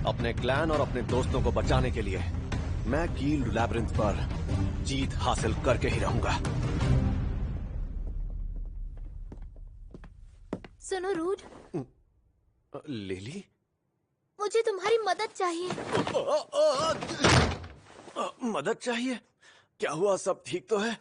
अपने क्लैन और अपने दोस्तों को बचाने के लिए मैं कील्ड लैब्रिंथ पर जीत हासिल करके ही रहूंगा। सुनो रूड, लिली, मुझे तुम्हारी मदद चाहिए। मदद चाहिए? क्या हुआ? सब ठीक तो है?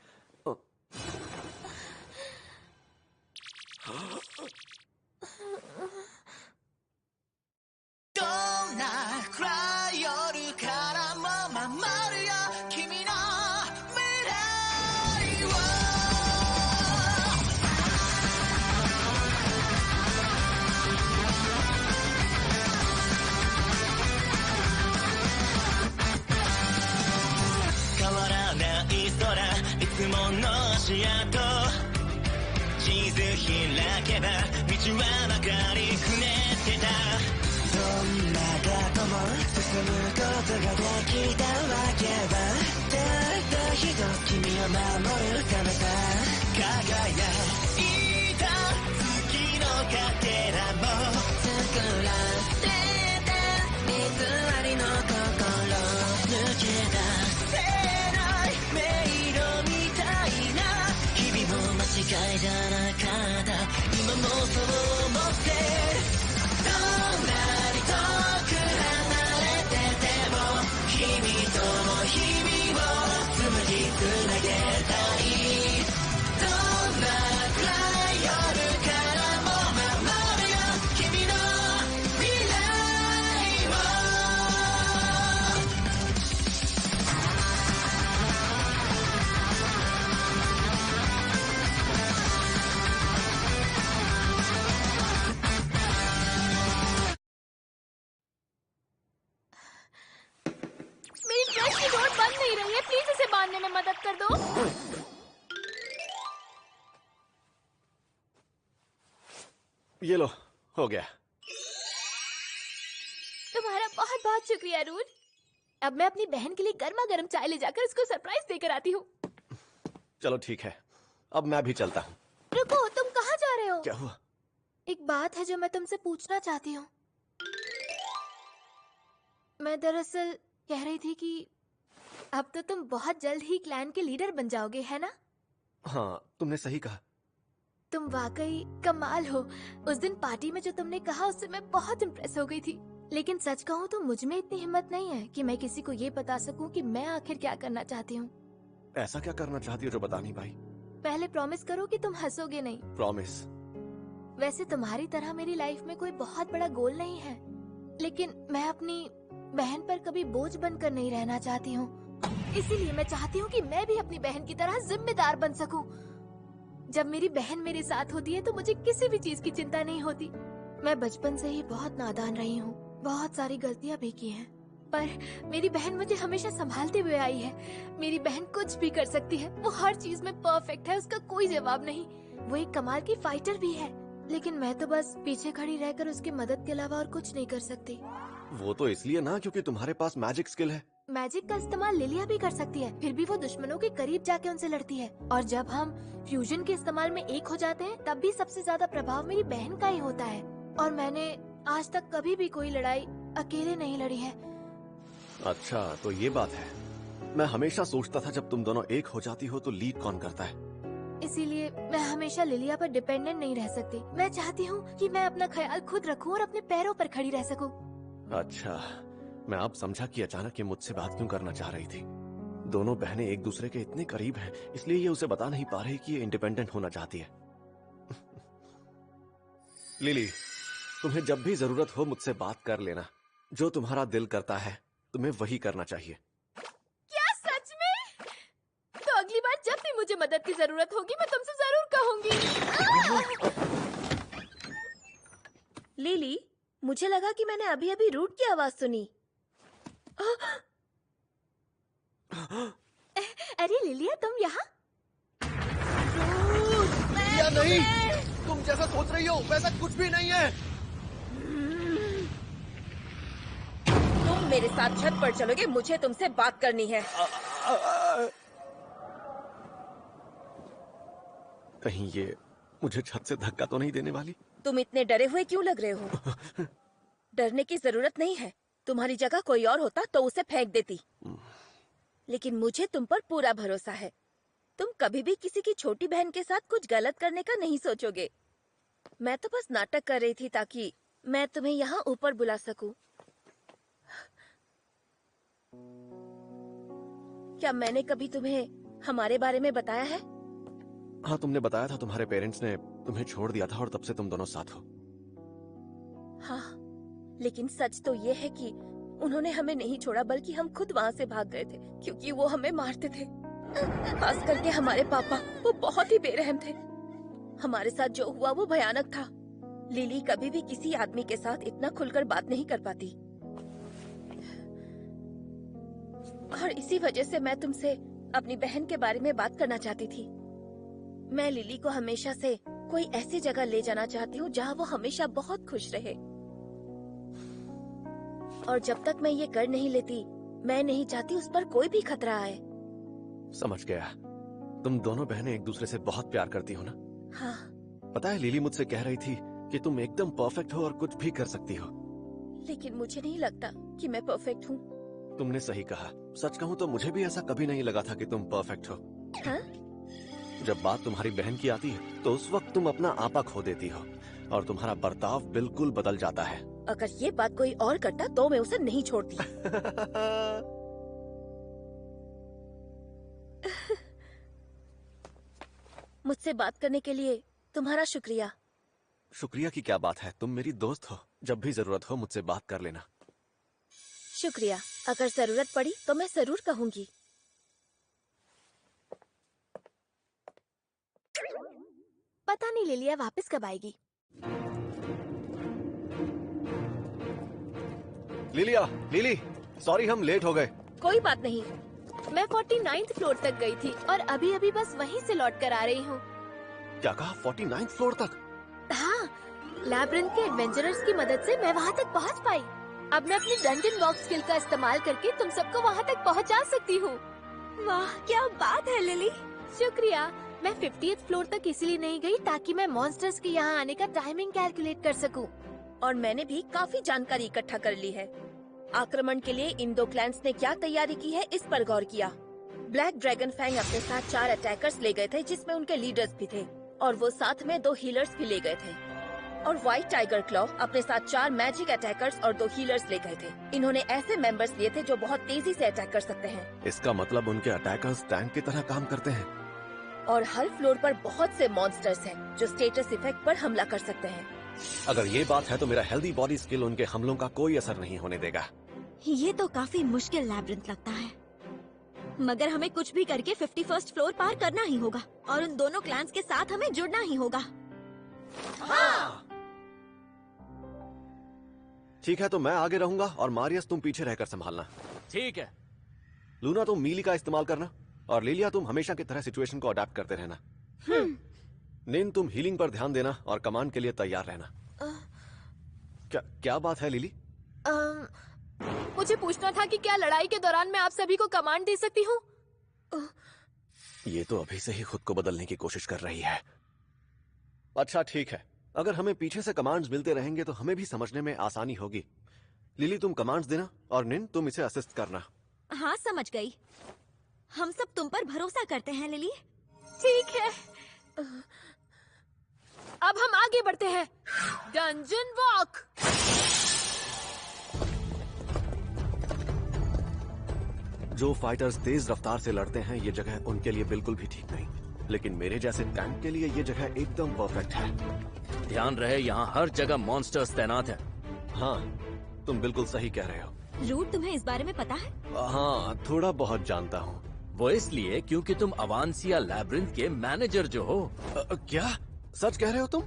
मेरी फ्लैश की डोर बंद नहीं रही है, प्लीज इसे बांधने में मदद कर दो। ये लो, हो गया। तुम्हारा बहुत बहुत शुक्रिया रूड। अब मैं अपनी बहन के लिए गर्मा गर्म चाय ले जाकर उसको सरप्राइज देकर आती हूँ। चलो ठीक है, अब मैं भी चलता हूँ। रुको, तुम कहाँ जा रहे हो? क्या हुआ? एक बात है जो मैं तुमसे पूछना चाहती हूँ। मैं दरअसल कह रही थी कि अब तो तुम बहुत जल्द ही क्लैन के लीडर बन जाओगे, है ना? हाँ, तुमने सही कहा। तुम वाकई कमाल हो। उस दिन पार्टी में जो तुमने कहा उससे मैं बहुत इम्प्रेस हो गई थी। लेकिन सच कहूँ तो मुझ में इतनी हिम्मत नहीं है कि मैं किसी को ये बता सकूं कि मैं आखिर क्या करना चाहती हूँ। ऐसा क्या करना चाहती हो जो बता नहीं पाई? पहले प्रॉमिस करो कि तुम हंसोगे नहीं। प्रॉमिस। वैसे तुम्हारी तरह मेरी लाइफ में कोई बहुत बड़ा गोल नहीं है, लेकिन मैं अपनी बहन पर कभी बोझ बनकर नहीं रहना चाहती हूँ। इसीलिए मैं चाहती हूँ कि मैं भी अपनी बहन की तरह जिम्मेदार बन सकूं। जब मेरी बहन मेरे साथ होती है तो मुझे किसी भी चीज की चिंता नहीं होती। मैं बचपन से ही बहुत नादान रही हूँ, बहुत सारी गलतियाँ भी की हैं, पर मेरी बहन मुझे हमेशा संभालते हुए आई है। मेरी बहन कुछ भी कर सकती है, वो हर चीज में परफेक्ट है, उसका कोई जवाब नहीं। वो एक कमाल की फाइटर भी है, लेकिन मैं तो बस पीछे खड़ी रहकर उसकी मदद के अलावा और कुछ नहीं कर सकती। वो तो इसलिए ना क्योंकि तुम्हारे पास मैजिक स्किल है। मैजिक का इस्तेमाल लिलिया भी कर सकती है, फिर भी वो दुश्मनों के करीब जाके उनसे लड़ती है। और जब हम फ्यूजन के इस्तेमाल में एक हो जाते हैं तब भी सबसे ज्यादा प्रभाव मेरी बहन का ही होता है। और मैंने आज तक कभी भी कोई लड़ाई अकेले नहीं लड़ी है। अच्छा, तो ये बात है। मैं हमेशा सोचता था जब तुम दोनों एक हो जाती हो तो लीड कौन करता है। इसीलिए मैं हमेशा लिलिया पर डिपेंडेंट नहीं रह सकती। मैं चाहती हूँ कि मैं अपना ख्याल खुद रखूँ और अपने पैरों पर खड़ी रह सकूँ। अच्छा, मैं अब समझा कि अचानक ये मुझसे बात क्यों करना चाह रही थी। दोनों बहनें एक दूसरे के इतने करीब हैं, इसलिए ये उसे बता नहीं पा रही कि ये इंडिपेंडेंट होना चाहती है। लिली, तुम्हें जब भी जरूरत हो मुझसे बात कर लेना। जो तुम्हारा दिल करता है तुम्हें वही करना चाहिए। क्या सच में? तो अगली बार जब भी मुझे मदद की जरूरत होगी मैं तुमसे जरूर कहूंगी। लिली, मुझे लगा कि मैंने अभी अभी रूट की आवाज सुनी। अरे लिलिया, तुम यहाँ? या नहीं, तुम जैसा सोच रही हो वैसा कुछ भी नहीं है। तुम मेरे साथ छत पर चलोगे, मुझे तुमसे बात करनी है। कहीं ये मुझे छत से धक्का तो नहीं देने वाली? तुम इतने डरे हुए क्यों लग रहे हो? डरने की जरूरत नहीं है। तुम्हारी जगह कोई और होता तो उसे फेंक देती, लेकिन मुझे तुम पर पूरा भरोसा है। तुम कभी भी किसी की छोटी बहन के साथ कुछ गलत करने का नहीं सोचोगे। मैं तो बस नाटक कर रही थी ताकि मैं तुम्हें यहाँ ऊपर बुला सकूं। क्या मैंने कभी तुम्हें हमारे बारे में बताया है? हाँ, तुमने बताया था तुम्हारे पेरेंट्स ने तुम्हें छोड़ दिया था और तब से तुम दोनों साथ हो। हाँ, लेकिन सच तो ये है कि उन्होंने हमें नहीं छोड़ा, बल्कि हम खुद वहाँ से भाग गए थे क्योंकि वो हमें मारते थे। खास करके हमारे पापा, वो बहुत ही बेरहम थे। हमारे साथ जो हुआ वो भयानक था। लिली कभी भी किसी आदमी के साथ इतना खुलकर बात नहीं कर पाती, और इसी वजह से मैं तुमसे अपनी बहन के बारे में बात करना चाहती थी। मैं लिली को हमेशा से कोई ऐसी जगह ले जाना चाहती हूँ जहाँ वो हमेशा बहुत खुश रहे, और जब तक मैं ये कर नहीं लेती, मैं नहीं चाहती उस पर कोई भी खतरा आए। समझ गया। तुम दोनों बहनें एक दूसरे से बहुत प्यार करती हो ना? हाँ। पता है, लिली मुझसे कह रही थी कि तुम एकदम परफेक्ट हो और कुछ भी कर सकती हो। लेकिन मुझे नहीं लगता कि मैं परफेक्ट हूँ। तुमने सही कहा। सच कहूँ तो मुझे भी ऐसा कभी नहीं लगा था कि तुम परफेक्ट हो। हाँ? जब बात तुम्हारी बहन की आती है तो उस वक्त तुम अपना आपा खो देती हो और तुम्हारा बर्ताव बिल्कुल बदल जाता है। अगर ये बात कोई और करता तो मैं उसे नहीं छोड़ती। मुझसे बात करने के लिए तुम्हारा शुक्रिया। शुक्रिया की क्या बात है, तुम मेरी दोस्त हो। जब भी जरूरत हो मुझसे बात कर लेना। शुक्रिया। अगर जरूरत पड़ी तो मैं जरूर कहूंगी। पता नहीं लिलिया वापस कब आएगी। लिली, सॉरी हम लेट हो गए। कोई बात नहीं। मैं 49th फ्लोर तक गई थी और अभी अभी बस वहीं से लौट कर आ रही हूँ। क्या कहा? 49th फ्लोर तक? हाँ, लैब्रिंथ के एडवेंचरर्स की मदद से मैं वहाँ तक पहुँच पाई। अब मैं अपनी डंजन बॉक्स स्किल का इस्तेमाल करके तुम सबको वहाँ तक पहुँचा सकती हूँ। वाह, क्या बात है लिली। शुक्रिया। मैं 50th फ्लोर तक इसलिए नहीं गई ताकि मैं मॉन्स्टर्स के यहाँ आने का टाइमिंग कैलकुलेट कर सकूं। और मैंने भी काफी जानकारी इकट्ठा कर ली है। आक्रमण के लिए इन दो क्लैंस ने क्या तैयारी की है, इस पर गौर किया। ब्लैक ड्रैगन फैंग अपने साथ 4 अटैकर्स ले गए थे, जिसमें उनके लीडर्स भी थे, और वो साथ में 2 हीलर्स भी ले गए थे। और व्हाइट टाइगर क्लॉ अपने साथ 4 मैजिक अटैकर्स और 2 हीलर्स ले गए थे। इन्होंने ऐसे मेंबर्स लिए थे जो बहुत तेजी से अटैक कर सकते हैं। इसका मतलब उनके अटैकर्स टैंक की तरह काम करते हैं। और हर फ्लोर पर बहुत से मॉन्स्टर्स हैं जो स्टेटस इफेक्ट पर हमला कर सकते हैं। अगर ये बात है तो मेरा हेल्दी बॉडी स्किल उनके हमलों का कोई असर नहीं होने देगा। ये तो काफी मुश्किल लैब्रिंथ लगता है, मगर हमें कुछ भी करके 51st फ्लोर पार करना ही होगा और उन दोनों क्लैंस के साथ हमें जुड़ना ही होगा। हाँ। ठीक है, तो मैं आगे रहूंगा और मारियस तुम पीछे रहकर संभालना। ठीक है। लूना तुम मीली का इस्तेमाल करना और लिलिया तुम हमेशा की तरह सिचुएशन को अडेप्ट करते रहना। निन तुम हीलिंग पर ध्यान देना और कमांड के लिए तैयार रहना। क्या बात है लिली? मुझे पूछना था कि क्या लड़ाई के दौरान मैं आप सभी को कमांड दे सकती हूँ? ये तो अभी से ही खुद को बदलने की कोशिश कर रही है। अच्छा ठीक है, अगर हमें पीछे से कमांड्स मिलते रहेंगे तो हमें भी समझने में आसानी होगी। लिली तुम कमांड्स देना और निन तुम इसे असिस्ट करना। हाँ, समझ गई। हम सब तुम पर भरोसा करते हैं लिली। ठीक है, अब हम आगे बढ़ते हैं। Dungeon walk. जो फाइटर्स तेज रफ्तार से लड़ते हैं ये जगह उनके लिए बिल्कुल भी ठीक नहीं, लेकिन मेरे जैसे टैंक के लिए ये जगह एकदम परफेक्ट है। ध्यान रहे, यहाँ हर जगह मॉन्स्टर्स तैनात हैं। हाँ, तुम बिल्कुल सही कह रहे हो। रूट, तुम्हें इस बारे में पता है? हाँ, थोड़ा बहुत जानता हूँ। वो इसलिए क्योंकि तुम अवांसिया लैब्रिंथ के मैनेजर जो हो। क्या सच कह रहे हो तुम?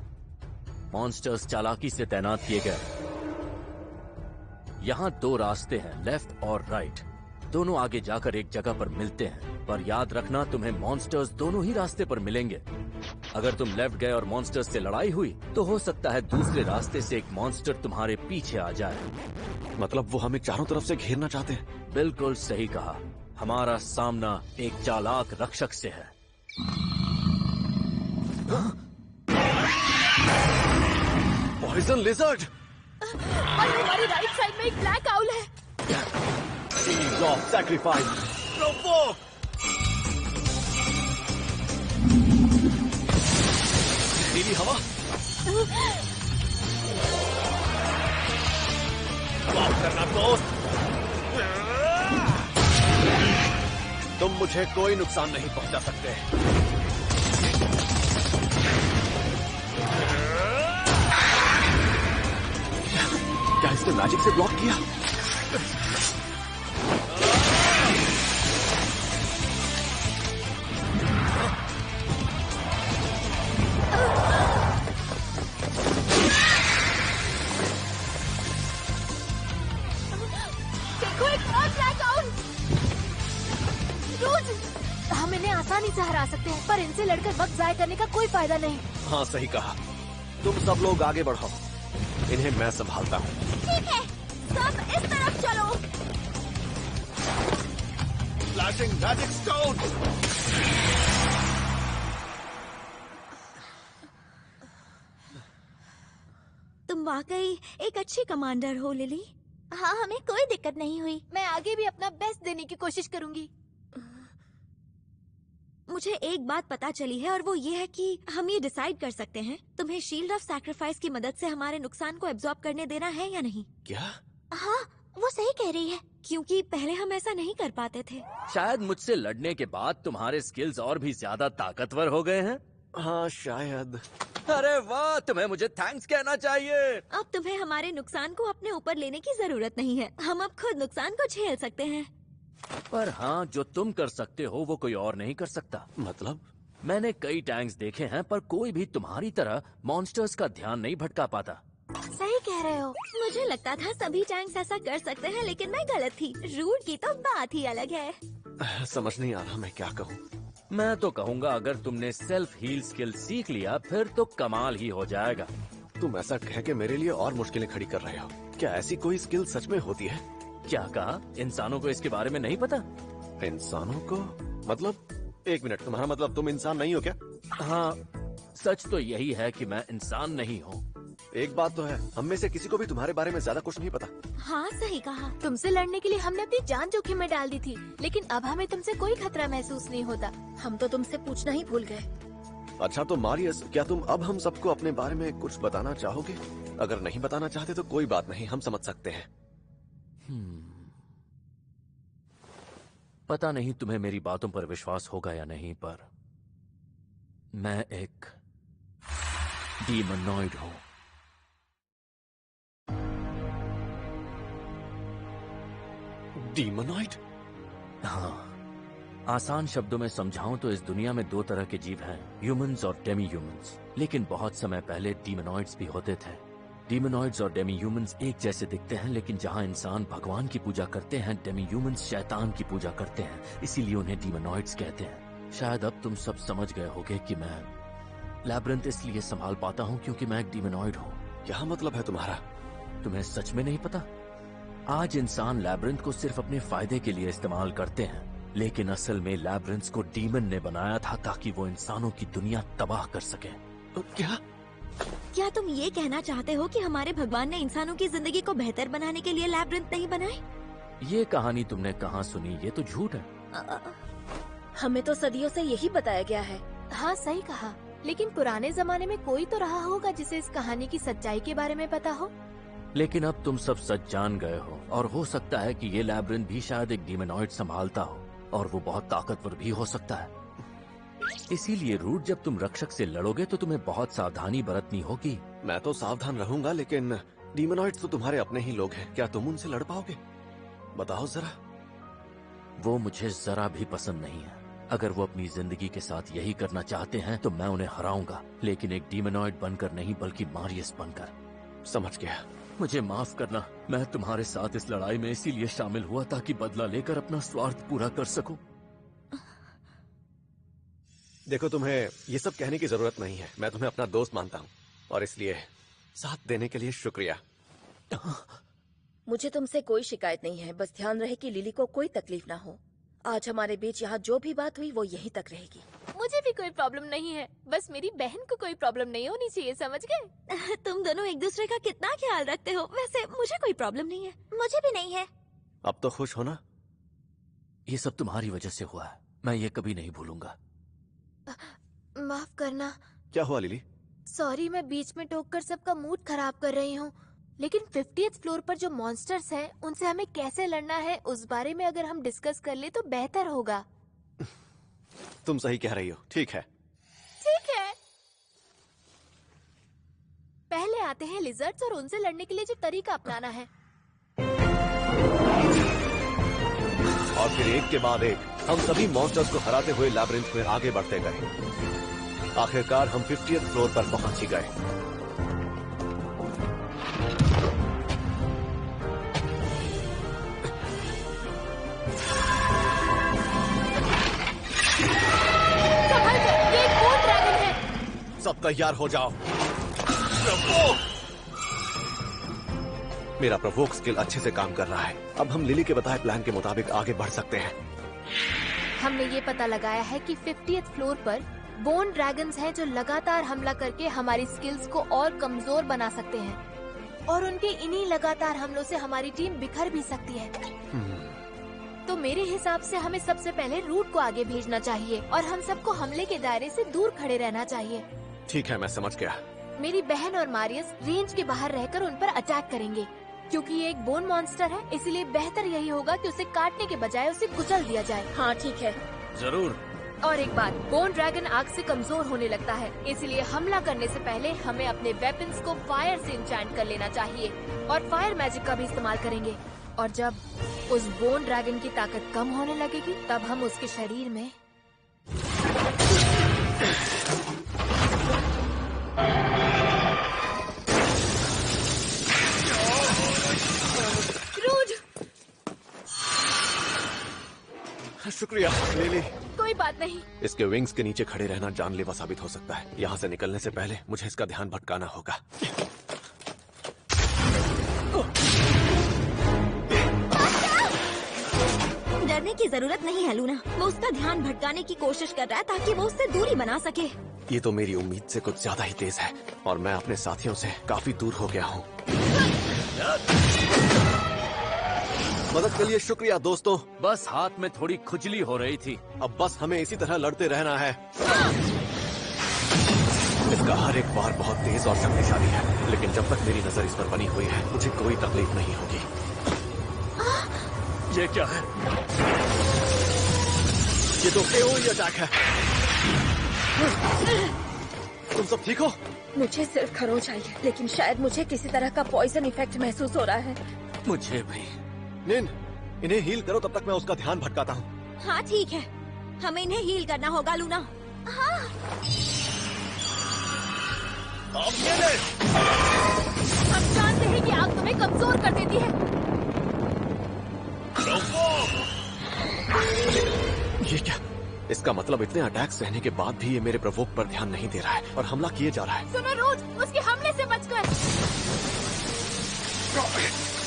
मॉन्स्टर्स चालाकी से तैनात किए गए। यहाँ 2 रास्ते हैं, लेफ्ट और राइट। दोनों आगे जाकर एक जगह पर मिलते हैं, पर याद रखना तुम्हें मॉन्स्टर्स दोनों ही रास्ते पर मिलेंगे। अगर तुम लेफ्ट गए और मॉन्स्टर्स से लड़ाई हुई तो हो सकता है दूसरे रास्ते से एक मॉन्स्टर तुम्हारे पीछे आ जाए। मतलब वो हमें चारों तरफ से घेरना चाहते हैं? बिल्कुल सही कहा। हमारा सामना एक चालाक रक्षक से है। Poison lizard. और हमारी राइट साइड में एक ब्लैक आउल है। Seeds of sacrifice. Provoke. नीली हवा. माफ करना दोस्त. तुम मुझे कोई नुकसान नहीं पहुंचा सकते. क्या इसने मैजिक से ब्लॉक किया? देखो एक और ब्लैकआउट। रोज हम इन्हें आसानी से हरा सकते हैं, पर इनसे लड़कर वक्त जाया करने का कोई फायदा नहीं। हाँ सही कहा. तुम सब लोग आगे बढ़ो. इन्हें मैं संभालता हूँ. ठीक है, सब इस तरफ चलो। Flashing magic stone. तुम वाकई एक अच्छी कमांडर हो लिली। हाँ, हमें कोई दिक्कत नहीं हुई। मैं आगे भी अपना बेस्ट देने की कोशिश करूंगी। मुझे एक बात पता चली है और वो ये है कि हम ये डिसाइड कर सकते हैं तुम्हें शील्ड ऑफ सैक्रिफाइस की मदद से हमारे नुकसान को एब्जॉर्ब करने देना है या नहीं। क्या? हाँ, वो सही कह रही है, क्योंकि पहले हम ऐसा नहीं कर पाते थे। शायद मुझसे लड़ने के बाद तुम्हारे स्किल्स और भी ज्यादा ताकतवर हो गए हैं। हाँ शायद. अरे वाह, तुम्हें मुझे थैंक्स कहना चाहिए। अब तुम्हें हमारे नुकसान को अपने ऊपर लेने की जरूरत नहीं है। हम अब खुद नुकसान को झेल सकते हैं। पर हाँ, जो तुम कर सकते हो वो कोई और नहीं कर सकता। मतलब? मैंने कई टैंक्स देखे हैं, पर कोई भी तुम्हारी तरह मॉन्स्टर्स का ध्यान नहीं भटका पाता। सही कह रहे हो। मुझे लगता था सभी टैंक्स ऐसा कर सकते हैं, लेकिन मैं गलत थी। रूट की तो बात ही अलग है। समझ नहीं आ रहा मैं क्या कहूँ. मैं तो कहूँगा अगर तुमने सेल्फ हील स्किल सीख लिया फिर तो कमाल ही हो जाएगा। तुम ऐसा कह के मेरे लिए और मुश्किलें खड़ी कर रहे हो. क्या ऐसी कोई स्किल सच में होती है? क्या कहा? इंसानों को इसके बारे में नहीं पता? इंसानों को? मतलब? एक मिनट, तुम्हारा मतलब तुम इंसान नहीं हो क्या? हाँ, सच तो यही है कि मैं इंसान नहीं हूँ। एक बात तो है, हम में से किसी को भी तुम्हारे बारे में ज्यादा कुछ नहीं पता. हाँ, सही कहा। तुमसे लड़ने के लिए हमने अपनी जान जोखिम में डाल दी थी, लेकिन अब हमें तुमसे कोई खतरा महसूस नहीं होता। हम तो तुमसे पूछना ही भूल गए। अच्छा तो मारियस, क्या तुम अब हम सबको अपने बारे में कुछ बताना चाहोगे? अगर नहीं बताना चाहते तो कोई बात नहीं, हम समझ सकते हैं. पता नहीं तुम्हें मेरी बातों पर विश्वास होगा या नहीं, पर मैं एक डीमोनॉइड हूँ। डीमोनॉइड? हाँ, आसान शब्दों में समझाऊं तो इस दुनिया में दो तरह के जीव हैं, ह्यूमंस और डेमी ह्यूमंस। लेकिन बहुत समय पहले डीमोनॉइड्स भी होते थे। डीमोनॉइड्स और डेमी ह्यूमंस एक जैसे दिखते हैं, लेकिन जहां इंसान भगवान की पूजा करते हैं, डेमी ह्यूमंस शैतान की पूजा करते हैं, इसीलिए उन्हें डीमोनॉइड्स कहते हैं। शायद अब तुम सब समझ गए होगे कि मैं लैब्रिंथ इसलिए संभाल पाता हूँ क्योंकि मैं एक डीमोनॉइड हूँ। क्या मतलब है तुम्हारा? तुम्हें सच में नहीं पता? आज इंसान लैब्रिंथ को सिर्फ अपने फायदे के लिए इस्तेमाल करते हैं, लेकिन असल में लैब्रिंथ को डीमन ने बनाया था ताकि वो इंसानों की दुनिया तबाह कर सके। क्या तुम ये कहना चाहते हो कि हमारे भगवान ने इंसानों की जिंदगी को बेहतर बनाने के लिए लैब्रिंथ नहीं बनाए? ये कहानी तुमने कहाँ सुनी? ये तो झूठ है। हमें तो सदियों से यही बताया गया है। हाँ सही कहा, लेकिन पुराने जमाने में कोई तो रहा होगा जिसे इस कहानी की सच्चाई के बारे में पता हो। लेकिन अब तुम सब सच जान गए हो, और हो सकता है कि ये लैब्रिंथ भी शायद एक डीमोनॉइड संभालता हो, और वो बहुत ताकतवर भी हो सकता है। इसीलिए रूट, जब तुम रक्षक से लड़ोगे तो तुम्हें बहुत सावधानी बरतनी होगी। मैं तो सावधान रहूंगा, लेकिन डीमोनॉइड्स तो तुम्हारे अपने ही लोग हैं। क्या तुम उनसे लड़ पाओगे? बताओ जरा। वो मुझे जरा भी पसंद नहीं है। अगर वो अपनी जिंदगी के साथ यही करना चाहते हैं तो मैं उन्हें हराऊंगा, लेकिन एक डीमोनॉइड बनकर नहीं, बल्कि मारियस बनकर। समझ गया। मुझे माफ करना, मैं तुम्हारे साथ इस लड़ाई में इसीलिए शामिल हुआ ताकि बदला लेकर अपना स्वार्थ पूरा कर सकूं। देखो, तुम्हें ये सब कहने की जरूरत नहीं है। मैं तुम्हें अपना दोस्त मानता हूँ, और इसलिए साथ देने के लिए शुक्रिया। मुझे तुमसे कोई शिकायत नहीं है, बस ध्यान रहे कि लिली को कोई तकलीफ ना हो। आज हमारे बीच यहाँ जो भी बात हुई वो यहीं तक रहेगी। मुझे भी कोई प्रॉब्लम नहीं है, बस मेरी बहन को कोई प्रॉब्लम नहीं होनी चाहिए, समझ गए? तुम दोनों एक दूसरे का कितना ख्याल रखते हो। वैसे मुझे कोई प्रॉब्लम नहीं है। मुझे भी नहीं है। अब तो खुश हो ना? ये सब तुम्हारी वजह से हुआ है, मैं ये कभी नहीं भूलूंगा। माफ करना। क्या हुआ लिली? सॉरी, मैं बीच में टोककर सबका मूड खराब कर रही हूँ, लेकिन 50th फ्लोर पर जो मॉन्स्टर्स हैं, उनसे हमें कैसे लड़ना है उस बारे में अगर हम डिस्कस कर ले तो बेहतर होगा। तुम सही कह रही हो। ठीक है। ठीक है। पहले आते हैं लिजर्ड्स और उनसे लड़ने के लिए जो तरीका अपनाना है। और फिर एक के बाद एक हम सभी मॉन्स्टर्स को हराते हुए लैब्रिंथ में आगे बढ़ते गए। आखिरकार हम 50th फ्लोर पर पहुंच ही गए। संभल कर, ये एक बोन ड्रैगन है। सब तैयार हो जाओ। मेरा प्रवोक स्किल अच्छे से काम कर रहा है। अब हम लिली के बताए प्लान के मुताबिक आगे बढ़ सकते हैं। हमने ये पता लगाया है कि 50th फ्लोर पर बोन ड्रैगन्स हैं जो लगातार हमला करके हमारी स्किल्स को और कमजोर बना सकते हैं, और उनके इन्हीं लगातार हमलों से हमारी टीम बिखर भी सकती है। तो मेरे हिसाब से हमें सबसे पहले रूट को आगे भेजना चाहिए और हम सबको हमले के दायरे से दूर खड़े रहना चाहिए। ठीक है, मैं समझ गया। मेरी बहन और मारियस रेंज के बाहर रहकर उन पर अटैक करेंगे। क्योंकि ये एक बोन मॉन्स्टर है, इसलिए बेहतर यही होगा कि उसे काटने के बजाय उसे कुचल दिया जाए। हाँ ठीक है। जरूर। और एक बात, बोन ड्रैगन आग से कमजोर होने लगता है, इसलिए हमला करने से पहले हमें अपने वेपन्स को फायर से इंचैंट कर लेना चाहिए और फायर मैजिक का भी इस्तेमाल करेंगे। और जब उस बोन ड्रैगन की ताकत कम होने लगेगी, तब हम उसके शरीर में शुक्रिया लिली। कोई बात नहीं। इसके विंग्स के नीचे खड़े रहना जानलेवा साबित हो सकता है। यहाँ से निकलने से पहले मुझे इसका ध्यान भटकाना होगा। डरने की जरूरत नहीं है लूना, वो उसका ध्यान भटकाने की कोशिश कर रहा है ताकि वो उससे दूरी बना सके। ये तो मेरी उम्मीद से कुछ ज्यादा ही तेज है और मैं अपने साथियों से काफी दूर हो गया हूँ। मदद के लिए शुक्रिया दोस्तों। बस हाथ में थोड़ी खुजली हो रही थी। अब बस हमें इसी तरह लड़ते रहना है। इसका हर एक वार बहुत तेज और शक्तिशाली है, लेकिन जब तक मेरी नजर इस पर बनी हुई है मुझे कोई तकलीफ नहीं होगी। ये क्या है? ये तो AoE अटैक है। तुम सब ठीक हो? मुझे सिर्फ खरोंच आई है, लेकिन शायद मुझे किसी तरह का पॉइजन इफेक्ट महसूस हो रहा है। मुझे भी। निन, इन्हें हील करो, तब तक मैं उसका ध्यान भटकाता हूँ। हाँ ठीक है, हमें इन्हें हील करना होगा लूना। हाँ। हम जानते हैं कि आग तुम्हें कमजोर कर देती है। ये क्या? इसका मतलब इतने अटैक सहने के बाद भी ये मेरे प्रवोक पर ध्यान नहीं दे रहा है और हमला किए जा रहा है। सुनो रूज, उसके हमले से बचकर।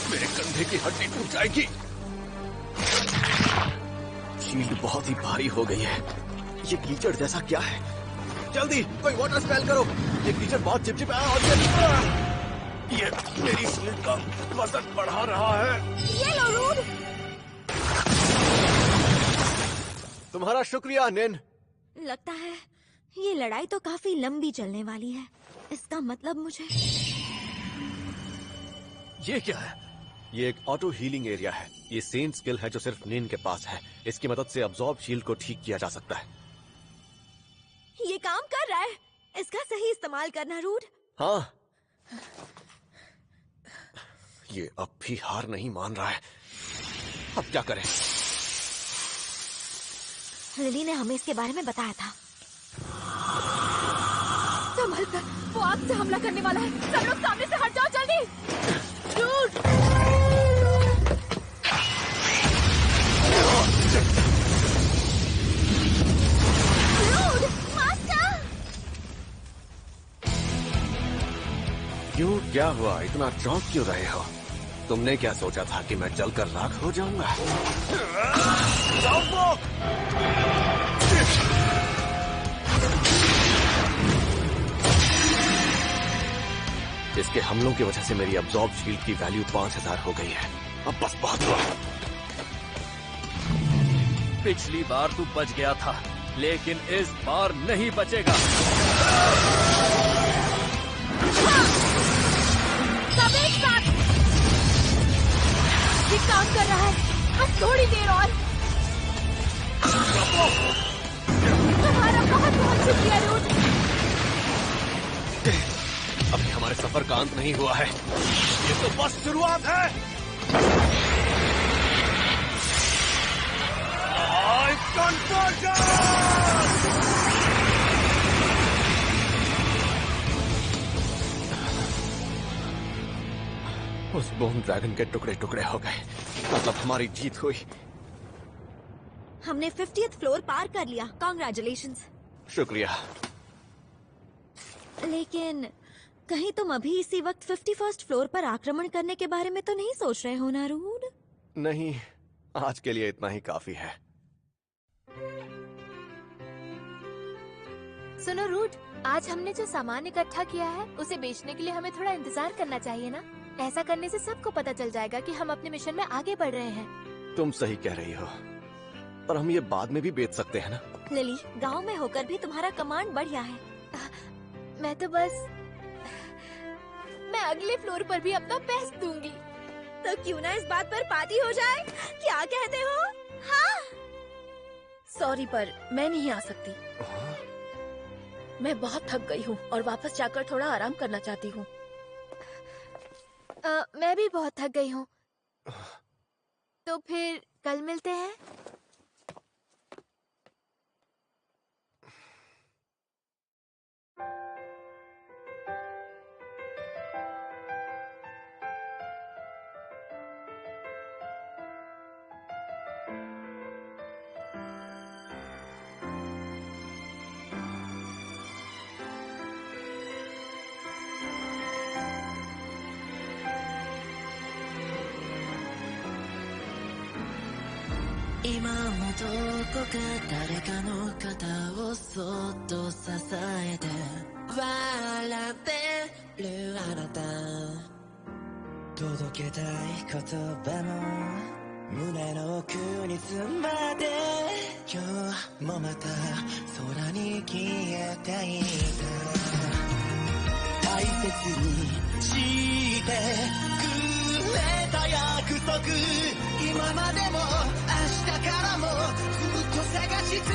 मेरे कंधे की हड्डी टूट जाएगी। शील्ड बहुत ही भारी हो गई है। ये कीचड़ जैसा क्या है? जल्दी कोई वाटर स्पेल करो। ये कीचड़ बहुत चिपचिपा है और ये मेरी शील्ड का वजन बढ़ा रहा है। ये लो रूज। तुम्हारा शुक्रिया निन। लगता है ये लड़ाई तो काफी लंबी चलने वाली है। इसका मतलब मुझे ये क्या है? ये एक ऑटो हीलिंग एरिया है। ये सेंट स्किल है जो सिर्फ निन के पास है। इसकी मदद से अब्सॉर्ब शील्ड को ठीक किया जा सकता है। ये काम कर रहा है। इसका सही इस्तेमाल करना रूड। हाँ, ये अब भी हार नहीं मान रहा है। अब क्या करें? लिली ने हमें इसके बारे में बताया था। संभल कर, वो आग से हमला करने वाला है। सब लोग सामने से हट जाओ जल्दी। रूज। क्यों, क्या हुआ? इतना चौंक क्यों रहे हो? तुमने क्या सोचा था कि मैं जलकर राख हो जाऊंगा? इसके हमलों की वजह से मेरी अब्सॉर्ब शील्ड की वैल्यू 5000 हो गई है। अब बस बहुत हुआ। पिछली बार तू बच गया था, लेकिन इस बार नहीं बचेगा। सब एक साथ। ये काम कर रहा है, बस थोड़ी देर और। तुम्हारा बहुत बहुत शुक्रिया रूट। अभी हमारे सफर का अंत नहीं हुआ है, ये तो बस शुरुआत है। उस बोन ड्रैगन के टुकड़े टुकड़े हो गए, मतलब हमारी जीत हुई। हमने 50th फ्लोर पार कर लिया। कांग्रेचुलेशंस। शुक्रिया। लेकिन कहीं तुम अभी इसी वक्त 51st फ्लोर पर आक्रमण करने के बारे में तो नहीं सोच रहे हो ना रूड? नहीं, आज के लिए इतना ही काफी है। सुनो रूट, आज हमने जो सामान इकट्ठा किया है उसे बेचने के लिए हमें थोड़ा इंतजार करना चाहिए ना। ऐसा करने से सबको पता चल जाएगा कि हम अपने मिशन में आगे बढ़ रहे हैं। तुम सही कह रही हो, पर हम ये बाद में भी बेच सकते हैं ना। लिली, गांव में होकर भी तुम्हारा कमांड बढ़िया है। मैं तो बस मैं अगले फ्लोर पर भी अपना बेस्ट दूंगी। तो क्यों ना इस बात पर पार्टी हो जाए? क्या कहते हो? हाँ। सॉरी, पर मैं नहीं आ सकती। मैं बहुत थक गई हूँ और वापस जाकर थोड़ा आराम करना चाहती हूँ। मैं भी बहुत थक गई हूँ। तो फिर कल मिलते हैं।今もどこか誰かの肩をそっと支えて笑ってるあなた、届けたい言葉も胸の奥に詰まって今日もまた空に消えていた。大切にしてくれた約束、今までも明日からもずっと探し続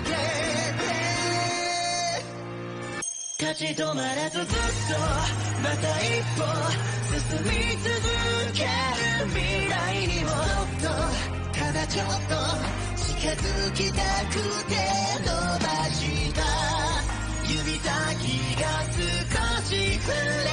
けて、立ち止まらずずっとまた一歩進み続ける未来にもっとただちょっと近づきたくて伸ばした指先が少し触れ